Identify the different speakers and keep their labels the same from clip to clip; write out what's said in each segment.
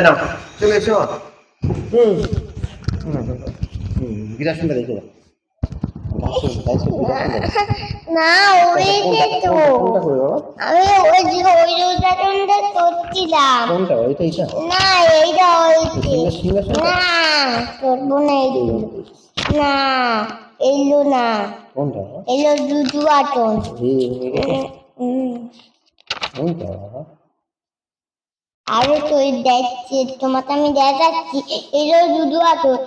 Speaker 1: নাও চলে এসো। বিরাশনটা দেখে দাও।
Speaker 2: না ওই তো
Speaker 1: কোনটা করে বাবা?
Speaker 2: আমি ওই যে ওই রোজাটা করছিলাম।
Speaker 1: কোনটা ওইটা এইটা?
Speaker 2: না এইটা ওইটি
Speaker 1: সিংহাসনটা?
Speaker 2: না করবো না এইগুলো না এলো না
Speaker 1: কোনটা?
Speaker 2: এলো দুধু আটন
Speaker 1: কোনটা?
Speaker 2: আরো তো দেখছি তোমাকে আমি দেখাচ্ছি এলো দুধু আটন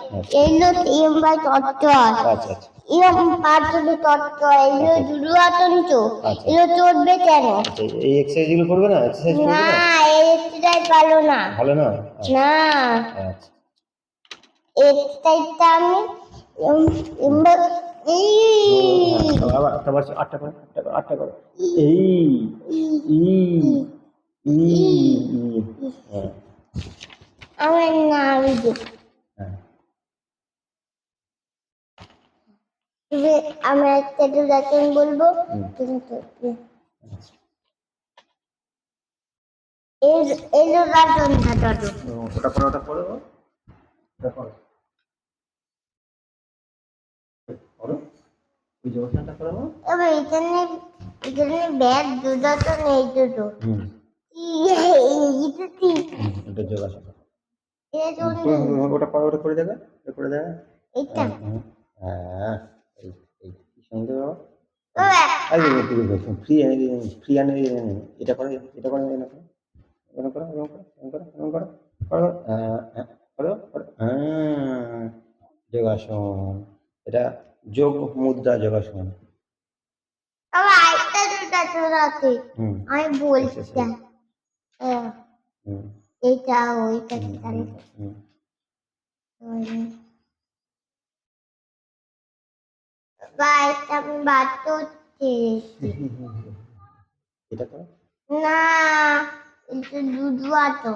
Speaker 2: এলো এম ভাই তত্ত্ব
Speaker 1: আচ্ছা আচ্ছা
Speaker 2: এরকম পাঁচজনের তত্ত্ব এলো দুধু আটন তো এলো চড়বে কেন?
Speaker 1: এই এক্সারসাইজগুলো করবে না? এক্সারসাইজ করবে
Speaker 2: না
Speaker 1: না?
Speaker 2: এই এক্সারসাইজ ভালো না
Speaker 1: ভালো না?
Speaker 2: না
Speaker 1: আচ্ছা
Speaker 2: এক্সারসাইজটা আমি
Speaker 1: আবার আবার আটটা করে আটটা করে এই ই ই হ্যাঁ
Speaker 2: আমার না আমি
Speaker 1: হ্যাঁ
Speaker 2: তুমি আমি একটা দুরাতন বলবো কিন্তু এই দুরাতনটা দাদু
Speaker 1: ওটা করো ওটা করো ওটা করো করো ওই যে ওখানটা করো
Speaker 2: তবে এখানে ব্যাগ দুরাতন এই দুটো
Speaker 1: এটা যোগাসন
Speaker 2: এটা
Speaker 1: ওটা করো ওটা করে দেবে ওটা করে দেবে
Speaker 2: এটা
Speaker 1: হ্যাঁ এই সুন্দর ফ্রি ফ্রি আনে এটা করে এটা করে এরকম করো এরকম করো করো করো করো যোগাসন এটা যোগ মুদ্রা যোগাসন
Speaker 2: তবে আরেকটা দুরাতন আছে আমি বলছিলাম এইটা ওইটা বাইকটা আমি বাদ করছি
Speaker 1: এটা করো
Speaker 2: না এটা দুধু আতো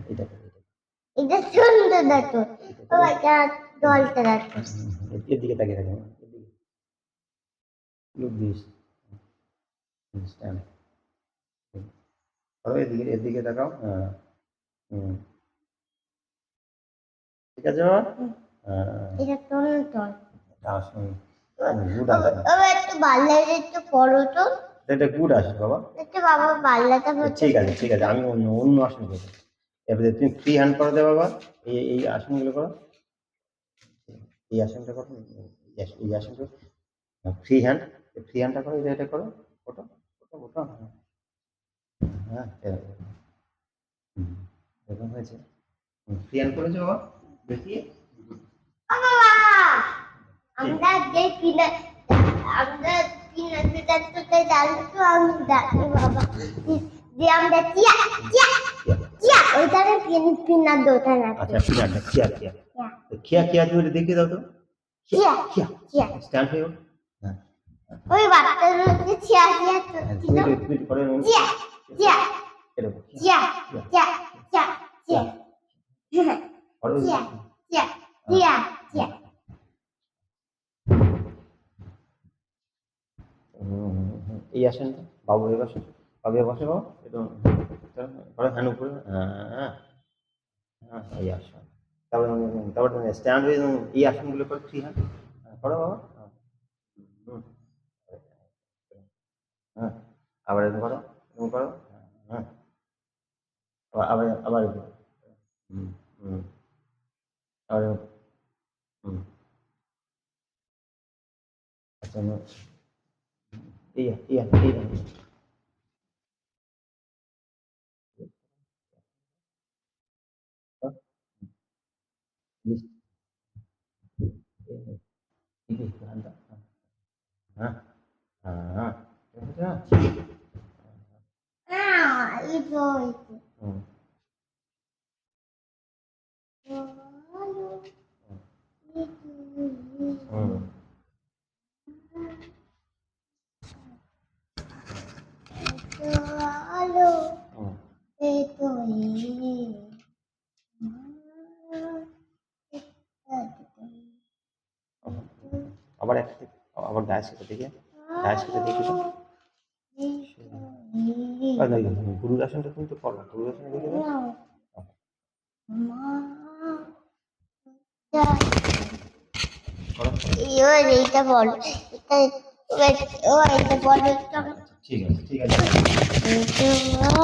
Speaker 1: এটা করো
Speaker 2: এটা সুন্দর দেখো এটা জলটা দেখো
Speaker 1: এর দিকে তাকিয়ে থাকো এদিকে লুক দিস স্ট্যান্ড করো এর দিকে তাকাও হ্যাঁ ঠিক আছে বাবা
Speaker 2: এটা টন
Speaker 1: আসুন গুড আসুন
Speaker 2: একটু বাল্লাটা একটু করো তো
Speaker 1: এটা গুড আসুন বাবা
Speaker 2: একটু বাবা বাল্লাটা
Speaker 1: ঠিক আছে আমি অন্য আসন করবো এবারে তুমি ফ্রি হ্যান্ড করো দে বাবা এই আসনগুলো করো এই আসনটা করো এই আসন করো ফ্রি হ্যান্ডটা করো এটা করো ওটা ওটা ওটা হ্যাঁ এরকম হয়েছে ফ্রি হ্যান্ড করেছো বাবা দেখিয়ে
Speaker 2: আমরা যে পিনা আমরা পিনাতে জানতো আমি ডাকি বাবা যে আমরা টিয়া টিয়া টিয়া ওইটারে পিনা দোতা না
Speaker 1: আচ্ছা পিনাটা খিয়া তুমি দেখিয়ে দাও তো
Speaker 2: টিয়া টিয়া
Speaker 1: স্ট্যান্ড হয়ে হ্যাঁ
Speaker 2: ওই বাচ্চাগুলোকে টিয়া টিয়া
Speaker 1: তুমি করে
Speaker 2: টিয়া টিয়া
Speaker 1: এরকম
Speaker 2: টিয়া টিয়া টিয়া টিয়া টিয়া টিয়া টিয়া টিয়া
Speaker 1: এই আসেনটা বাবু এ বসে বাবু বসে বাবা একটু হ্যান্ড উপরে হ্যাঁ হ্যাঁ এই আসন তারপরে স্ট্যান্ড হয়ে এই আসনগুলো করে ফ্রি হ্যান্ড করো বাবা হ্যাঁ আবার এরকম করো হ্যাঁ আবার আবার হুম হুম আবার হুম আচ্ছা iya ini anda hah ya
Speaker 2: itu halo itu
Speaker 1: আবার আবার গায়ে সেটা দেখে গায়ে সেটা দেখে গুরুর আসনটা তুমি তো করো, গুরুর আসন দেখে দাও।
Speaker 2: মা
Speaker 1: করো।
Speaker 2: এইটা বল এটা ও এটা বল
Speaker 1: ঠিক আছে, ঠিক আছে।
Speaker 2: এটা